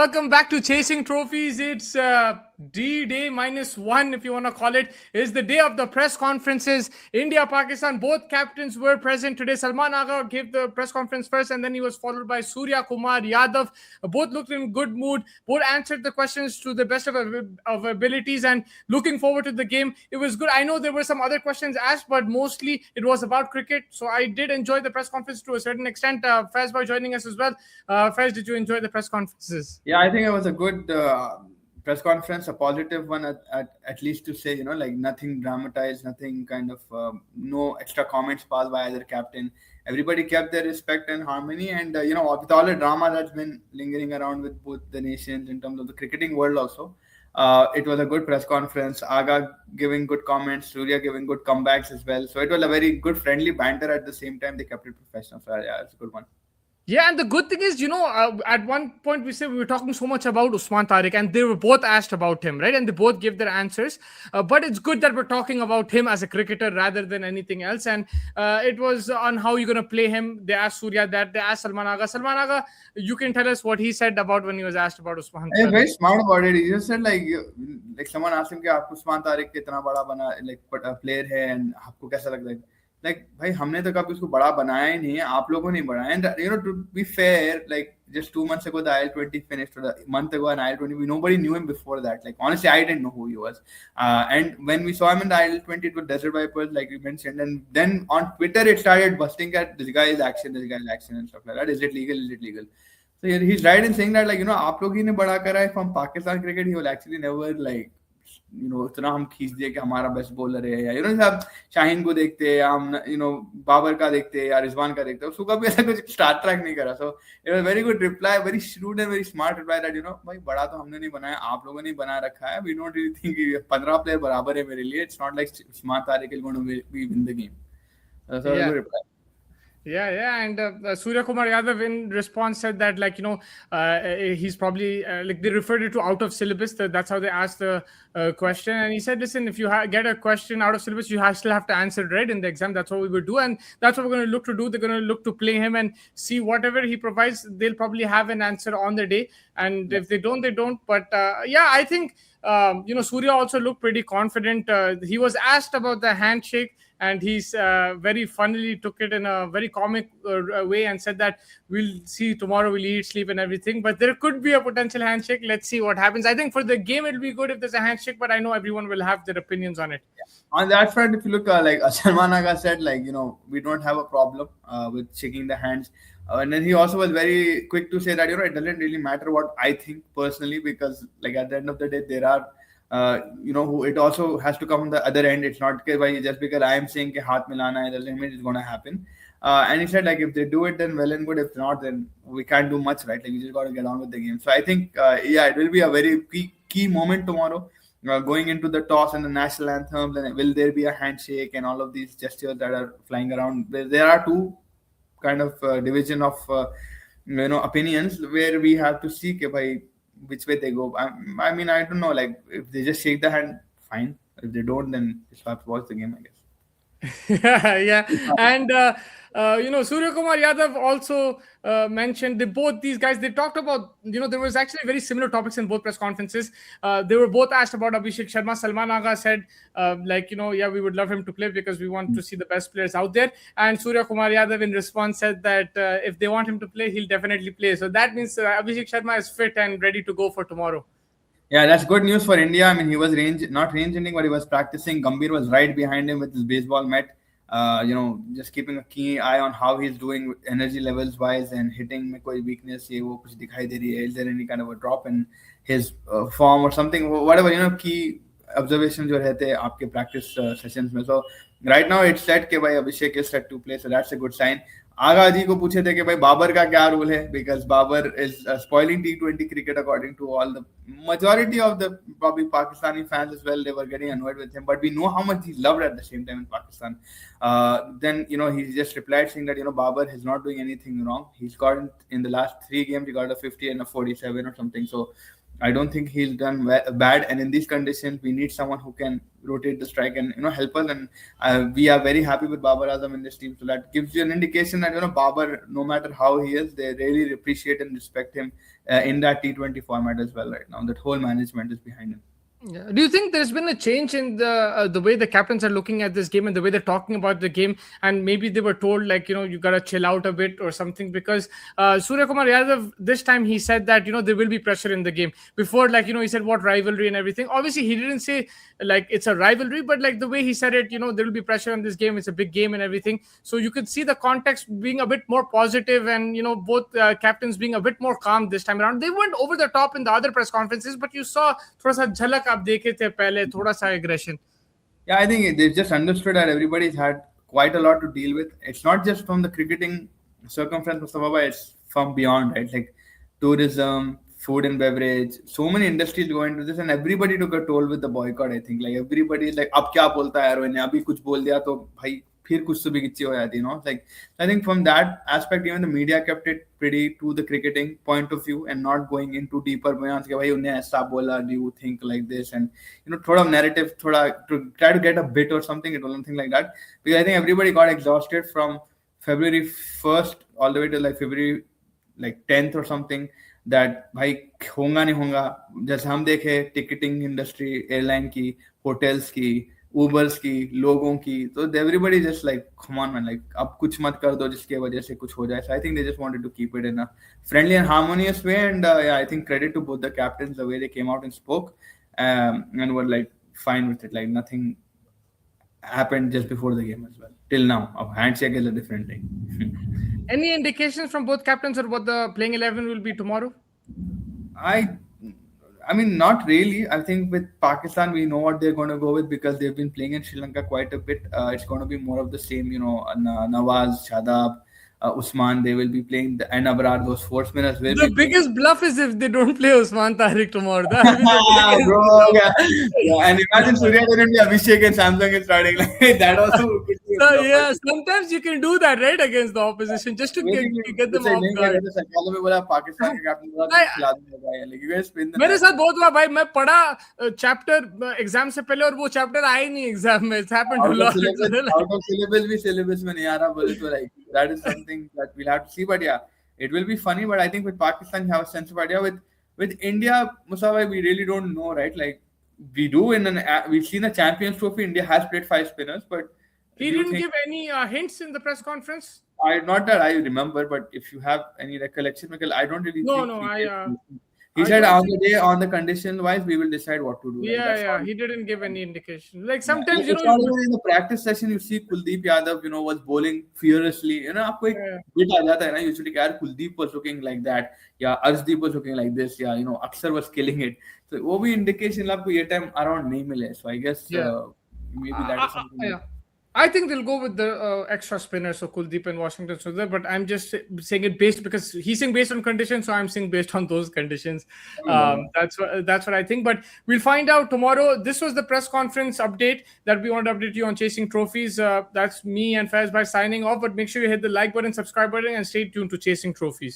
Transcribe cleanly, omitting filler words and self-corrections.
Welcome back to Chasing Trophies. It's D-Day -1, if you want to call it. It's the day of the press conferences. India, Pakistan, both captains were present today. Salman Agha gave the press conference first, and then he was followed by Surya Kumar Yadav. Both looked in good mood. Both answered the questions to the best of abilities, and looking forward to the game. It was good. I know there were some other questions asked, but mostly it was about cricket. So I did enjoy the press conference to a certain extent. Faiz by joining us as well. Faiz, did you enjoy the press conferences? Yeah, I think it was a good press conference, a positive one at least to say, like nothing dramatized, nothing kind of, no extra comments passed by either captain. Everybody kept their respect and harmony. And, with all the drama that's been lingering around with both the nations in terms of the cricketing world also, it was a good press conference. Aga giving good comments, Surya giving good comebacks as well. So it was a very good friendly banter at the same time. They kept it professional. So yeah, it's a good one. Yeah, and the good thing is, at one point we were talking so much about Usman Tariq, and they were both asked about him, right? And they both gave their answers. But it's good that we're talking about him as a cricketer rather than anything else. And it was on how you're going to play him. They asked Surya that. They asked Salman Agha. Salman Agha, you can tell us what he said about when he was asked about Usman He's Tariq. very smart about it. He just said like someone asked him कि आप उस्मान तारिक कितना बड़ा बना player है and आपको कैसा लगता है? Like भाई हमने तो कभी उसको बड़ा बनाया ही नहीं है, आप लोगों ने बनाया. And to be fair, like just 2 months ago the IL20 finished, or a month ago an IL20, nobody knew him before that. Like honestly, I didn't know who he was. And when we saw him in the IL20, it was Desert Vipers, like you mentioned, and then on Twitter it started busting at this guy is action and stuff like that. Is it legal? So he's right in saying that, like, आप लोग ही ने बड़ा करा है from Pakistan cricket. He will actually never like, इतना हम खींच दिए कि हमारा बेस्ट बॉलर है, या सब शाहीन को देखते हैं, हम बाबर का देखते हैं या रिजवान का देखते हैं, उसको कभी ऐसा कुछ स्टार ट्रैक नहीं करा. So it was very good reply, very shrewd and very smart reply that भाई बड़ा तो हमने नहीं बनाया, आप लोगों ने बना रखा है. We don't really think 15 player बराबर है मेरे लिए. It's not like Usman Tariq is going to win the game. So good reply. Yeah, and Surya Kumar Yadav in response said that, like, he's probably like, they referred it to out of syllabus. That's how they asked the question, and he said, listen, if you get a question out of syllabus, you still have to answer it right in the exam. That's what we would do, and that's what we're going to look to do. They're going to look to play him and see whatever he provides. They'll probably have an answer on the day, and if they don't, they don't. But I think Surya also looked pretty confident. He was asked about the handshake, and he's very funnily took it in a very comic way and said that we'll see tomorrow, we'll eat, sleep and everything. But there could be a potential handshake. Let's see what happens. I think for the game, it'll be good if there's a handshake, but I know everyone will have their opinions on it. Yeah. On that front, if you look, like Salman Agha said, like, we don't have a problem with shaking the hands. And then he also was very quick to say that, it doesn't really matter what I think personally, because like at the end of the day, there are who it also has to come on the other end. It's not just because I am saying ke haath milana hai, doesn't mean it's going to happen. And he said, like, if they do it, then well and good. If not, then we can't do much, right? Like, we just got to get on with the game. So I think, it will be a very key moment tomorrow, going into the toss and the national anthems. And will there be a handshake and all of these gestures that are flying around? There are two kind of division of opinions where we have to see which way they go. I mean, I don't know. Like, if they just shake the hand, fine. If they don't, then just have to watch the game, I guess. Yeah. And Surya Kumar Yadav also mentioned these guys, they talked about, there was actually very similar topics in both press conferences. They were both asked about Abhishek Sharma. Salman Agha said, we would love him to play because we want to see the best players out there. And Surya Kumar Yadav in response said that if they want him to play, he'll definitely play. So that means Abhishek Sharma is fit and ready to go for tomorrow. Yeah, that's good news for India. I mean, he was not range ending, but he was practicing. Gambhir was right behind him with his baseball mitt. Just keeping a keen eye on how he's doing energy levels wise and hitting में कोई weakness ये वो कुछ दिखाई दे रही है. Is there any kind of a drop in his form or something? Whatever, key observations जो रहते हैं आपके practice sessions में. So right now it's set कि भाई Abhishek is set to play. So that's a good sign. आगा जी को पूछे थे कि भाई बाबर का क्या रोल है, because Babar is spoiling T20 cricket according to all the majority of the probably Pakistani fans as well. They were getting annoyed with him, but we know how much he's loved at the same time in Pakistan. Then he just replied saying that Babar is not doing anything wrong. He's got in the last 3 games he got a 50 and a 47 or something. So I don't think he's done bad. And in these conditions, we need someone who can rotate the strike and help us. And we are very happy with Babar Azam in this team. So that gives you an indication that Babar, no matter how he is, they really appreciate and respect him in that T20 format as well right now. That whole management is behind him. Yeah. Do you think there's been a change in the way the captains are looking at this game and the way they're talking about the game, and maybe they were told like you gotta chill out a bit or something? Because Surya Kumar Yadav this time he said that there will be pressure in the game. Before like he said what rivalry and everything. Obviously he didn't say like it's a rivalry, but like the way he said it, there will be pressure in this game. It's a big game and everything. So you could see the context being a bit more positive, and both captains being a bit more calm this time around. They went over the top in the other press conferences, but you saw थोड़ा सा झलक आप देखे थे पहले थोड़ा सा aggression. Yeah, I think they've just understood that everybody's had quite a lot to deal with. It's not just from the cricketing circumference, Mustafa, but it's from beyond, right? Like tourism, food and beverage, so many industries go into this, and everybody took a toll with the boycott. I think like everybody is like, अब क्या बोलता है यार, अभी कुछ बोल दिया तो भाई फिर कुछ तो भी गिच्ची हो जाती, Like I think from that aspect, even the media kept it pretty to the cricketing point of view and not going into deeper beyond कि भाई उन्हें ऐसा बोला, do you think like this, and थोड़ा narrative, थोड़ा to try to get a bit or something. It was nothing like that, because I think everybody got exhausted from February 1st all the way to like February like 10th or something. That भाई होगा नहीं होगा, जैसे हम देखे ticketing industry, airline की, hotels की, Ubers की, लोगों की, तो everybody just like come on man, like अब कुछ मत कर दो जिसके वजह से कुछ हो जाए. So I think they just wanted to keep it in a friendly and harmonious way, and yeah, I think credit to both the captains, the way they came out and spoke, and were like fine with it, like nothing happened just before the game as well till now. Of handshake is a different thing. Any indications from both captains or what the playing 11 will be tomorrow? I mean, not really. I think with Pakistan, we know what they're going to go with because they've been playing in Sri Lanka quite a bit. It's going to be more of the same, Nawaz, Shadab, Usman. They will be playing and Abrar, those four spinners. The biggest bluff is if they don't play Usman Tariq tomorrow. That will be bro, yeah. And imagine Surya didn't play Abhishek and Samsung is starting. Like that also could be so, yeah, sometimes you can do that, right, against the opposition just to get them off guard. Pakistan के captain बोला खिला दूंगा like you guys spin the मेरे साथ बहुत हुआ भाई. मैं पढ़ा चैप्टर एग्जाम से पहले और वो चैप्टर आया नहीं एग्जाम में. It's happened to lot. Out of syllabus भी syllabus में नहीं आ रहा बोले तो like that is something that we'll have to see. But yeah, it will be funny. But I think with Pakistan you have a sense of idea. With India, Musawa, we really don't know, right? Like we do we've seen the Champions Trophy. India has played 5 spinners, but he didn't give any hints in the press conference. Not that I remember, but if you have any recollection, Michael, I don't really think he said on the condition wise, we will decide what to do. Yeah. He didn't give any indication. Like sometimes, in the practice session, you see Kuldeep Yadav, was bowling furiously. आपको एक bit आ जाता है ना, usually यार Kuldeep was looking like that. Yeah, Arshdeep was looking like this. Yeah, Aksar was killing it. So वो भी indication आपको ये time around नहीं मिले. So I guess maybe that is something. Yeah. I think they'll go with the extra spinners, so Kuldeep and Washington Sundar. But I'm just saying it based because he's saying based on conditions, so I'm saying based on those conditions. That's what I think. But we'll find out tomorrow. This was the press conference update that we want to update you on chasing trophies. That's me and Faiz by signing off. But make sure you hit the like button, subscribe button, and stay tuned to Chasing Trophies.